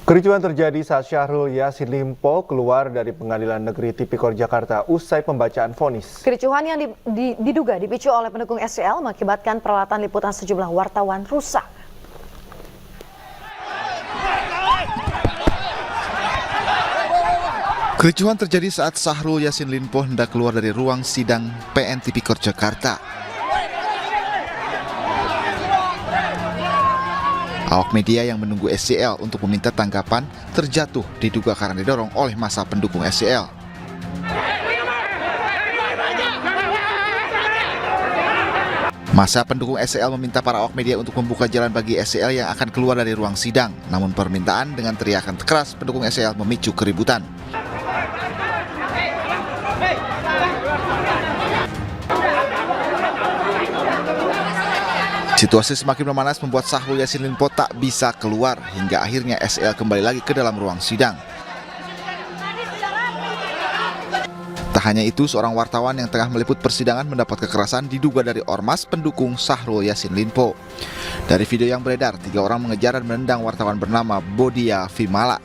Kericuhan terjadi saat Syahrul Yassin Limpo keluar dari Pengadilan Negeri Tipikor Jakarta usai pembacaan vonis. Kericuhan yang diduga dipicu oleh pendukung SCL mengakibatkan peralatan liputan sejumlah wartawan rusak. Kericuhan terjadi saat Syahrul Yassin Limpo hendak keluar dari ruang sidang PN Tipikor Jakarta. Awak media yang menunggu SCL untuk meminta tanggapan terjatuh diduga karena didorong oleh massa pendukung SCL. Massa pendukung SCL meminta para awak media untuk membuka jalan bagi SCL yang akan keluar dari ruang sidang. Namun permintaan dengan teriakan keras pendukung SCL memicu keributan. Situasi semakin memanas membuat Syahrul Yassin Limpo tak bisa keluar hingga akhirnya SCL kembali lagi ke dalam ruang sidang. Tak hanya itu, seorang wartawan yang tengah meliput persidangan mendapat kekerasan diduga dari ormas pendukung Syahrul Yassin Limpo. Dari video yang beredar, 3 orang mengejar dan menendang wartawan bernama Bodia Vimala.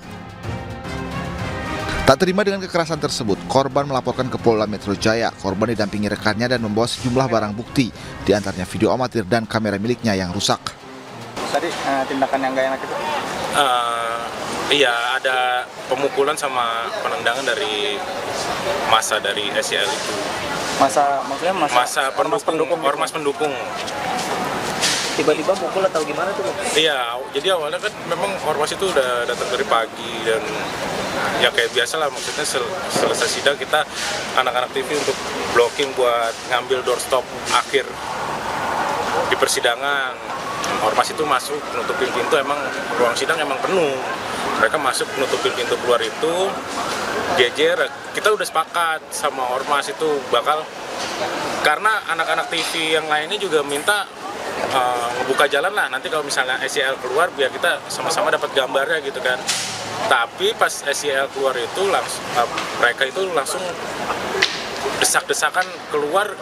Tak terima dengan kekerasan tersebut, korban melaporkan ke Polda Metro Jaya. Korban didampingi rekannya dan membawa sejumlah barang bukti, di antaranya video amatir dan kamera miliknya yang rusak. Tadi tindakan yang gak enak itu? Iya, ada pemukulan sama penendangan dari massa dari SCL itu. Maksudnya ormas pendukung. Tiba-tiba mukul atau gimana tuh? Iya, jadi awalnya kan memang ormas itu udah datang dari pagi dan ya kayak biasa lah, maksudnya selesai sidang kita anak-anak TV untuk blocking buat ngambil doorstop akhir di persidangan. Ormas itu masuk menutupin pintu, emang ruang sidang emang penuh. Mereka masuk menutupin pintu keluar itu jejer. Kita udah sepakat sama ormas itu bakal, karena anak-anak TV yang lainnya juga minta ngebuka jalan lah, nanti kalau misalnya SCL keluar biar kita sama-sama dapat gambarnya gitu kan. Tapi pas SCL keluar itu langsung mereka itu langsung desak-desakan keluar,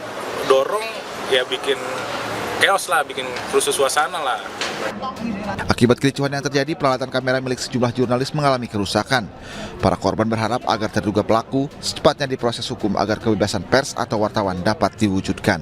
dorong, ya bikin chaos lah, bikin rusuh suasana lah. Akibat kericuhan yang terjadi, peralatan kamera milik sejumlah jurnalis mengalami kerusakan. Para korban berharap agar terduga pelaku secepatnya diproses hukum agar kebebasan pers atau wartawan dapat diwujudkan.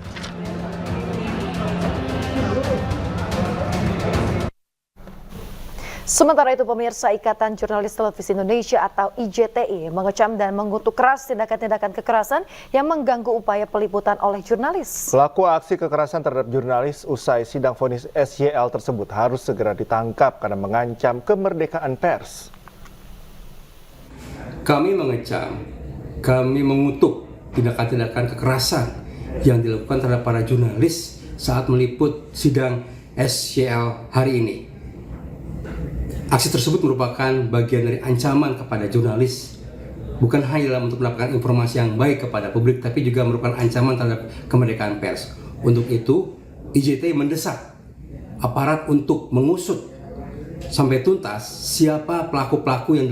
Sementara itu, pemirsa, Ikatan Jurnalis Televisi Indonesia atau IJTI mengecam dan mengutuk keras tindakan-tindakan kekerasan yang mengganggu upaya peliputan oleh jurnalis. Pelaku aksi kekerasan terhadap jurnalis usai sidang vonis SYL tersebut harus segera ditangkap karena mengancam kemerdekaan pers. Kami mengecam, kami mengutuk tindakan-tindakan kekerasan yang dilakukan terhadap para jurnalis saat meliput sidang SYL hari ini. Aksi tersebut merupakan bagian dari ancaman kepada jurnalis, bukan hanya dalam untuk mendapatkan informasi yang baik kepada publik, tapi juga merupakan ancaman terhadap kemerdekaan pers. Untuk itu, IJTI mendesak aparat untuk mengusut sampai tuntas siapa pelaku-pelaku yang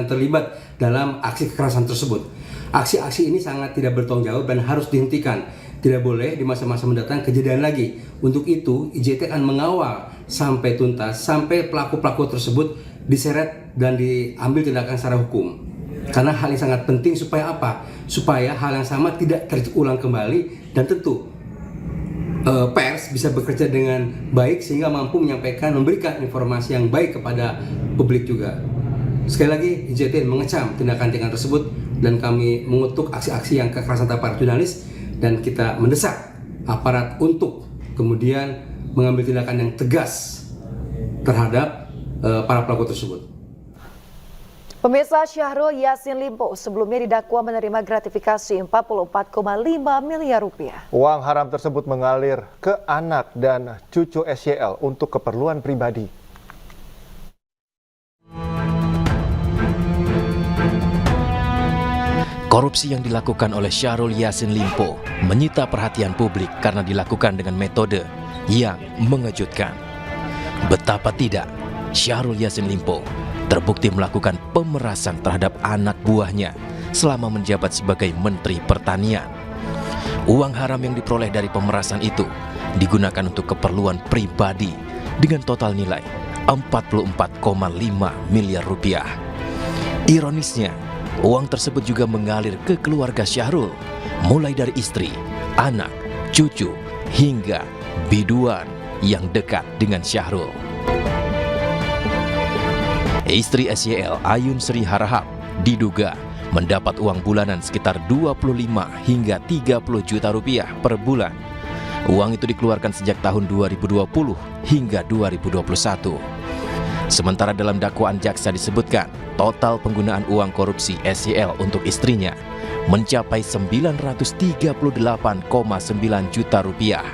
terlibat dalam aksi kekerasan tersebut. Aksi-aksi ini sangat tidak bertanggung jawab dan harus dihentikan. Tidak boleh di masa-masa mendatang kejadian lagi. Untuk itu, IJTI akan mengawal sampai tuntas, sampai pelaku-pelaku tersebut diseret dan diambil tindakan secara hukum. Karena hal ini sangat penting supaya apa? Supaya hal yang sama tidak terulang kembali, dan tentu pers bisa bekerja dengan baik sehingga mampu menyampaikan, memberikan informasi yang baik kepada publik juga. Sekali lagi, IJTI mengecam tindakan-tindakan tersebut dan kami mengutuk aksi-aksi yang kekerasan terhadap para jurnalis, dan kita mendesak aparat untuk kemudian mengambil tindakan yang tegas terhadap para pelaku tersebut. Pemirsa, Syahrul Yassin Limpo sebelumnya didakwa menerima gratifikasi 44,5 miliar rupiah. Uang haram tersebut mengalir ke anak dan cucu SYL untuk keperluan pribadi. Korupsi yang dilakukan oleh Syahrul Yassin Limpo menyita perhatian publik karena dilakukan dengan metode yang mengejutkan. Betapa tidak, Syahrul Yassin Limpo terbukti melakukan pemerasan terhadap anak buahnya selama menjabat sebagai Menteri Pertanian. Uang haram yang diperoleh dari pemerasan itu digunakan untuk keperluan pribadi dengan total nilai 44,5 miliar rupiah. Ironisnya, uang tersebut juga mengalir ke keluarga Syahrul, mulai dari istri, anak, cucu, hingga biduan yang dekat dengan Syahrul. Istri SYL, Ayun Sri Harahap, diduga mendapat uang bulanan sekitar 25 hingga 30 juta rupiah per bulan. Uang itu dikeluarkan sejak tahun 2020 hingga 2021. Sementara dalam dakwaan jaksa disebutkan, total penggunaan uang korupsi SYL untuk istrinya mencapai 938,9 juta rupiah.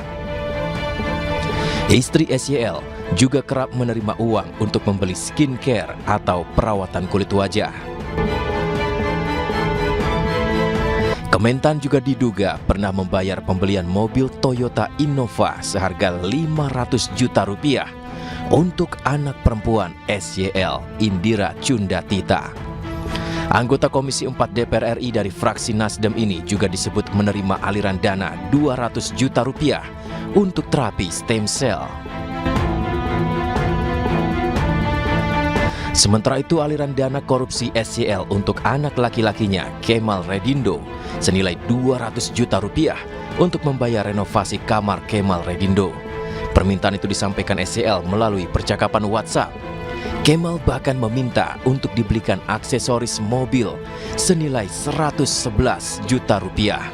Istri SYL juga kerap menerima uang untuk membeli skincare atau perawatan kulit wajah. Kementan juga diduga pernah membayar pembelian mobil Toyota Innova seharga 500 juta rupiah untuk anak perempuan SYL, Indira Cundatita. Anggota Komisi 4 DPR RI dari fraksi Nasdem ini juga disebut menerima aliran dana 200 juta rupiah untuk terapi stem cell. Sementara itu, aliran dana korupsi SYL untuk anak laki-lakinya, Kemal Redindo, senilai 200 juta rupiah untuk membayar renovasi kamar Kemal Redindo. Permintaan itu disampaikan SYL melalui percakapan WhatsApp. Kemal bahkan meminta untuk dibelikan aksesoris mobil senilai 111 juta rupiah.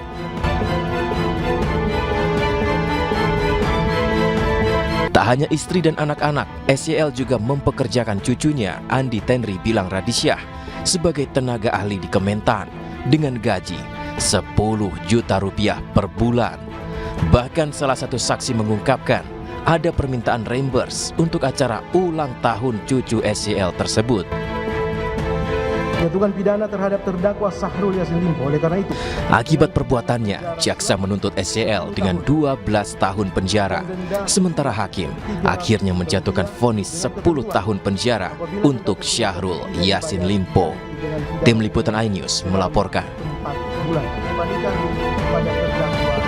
Tak hanya istri dan anak-anak, SYL juga mempekerjakan cucunya, Andi Tenri Bilang Radisyah, sebagai tenaga ahli di Kementan dengan gaji 10 juta rupiah per bulan. Bahkan salah satu saksi mengungkapkan ada permintaan reimburse untuk acara ulang tahun cucu SYL tersebut. Jatuhkan pidana terhadap terdakwa Syahrul Yassin Limpo. Oleh karena itu, akibat perbuatannya, jaksa menuntut SYL dengan 12 tahun penjara. Sementara hakim akhirnya menjatuhkan vonis 10 tahun penjara untuk Syahrul Yassin Limpo. Tim Liputan iNews melaporkan. 4 bulan.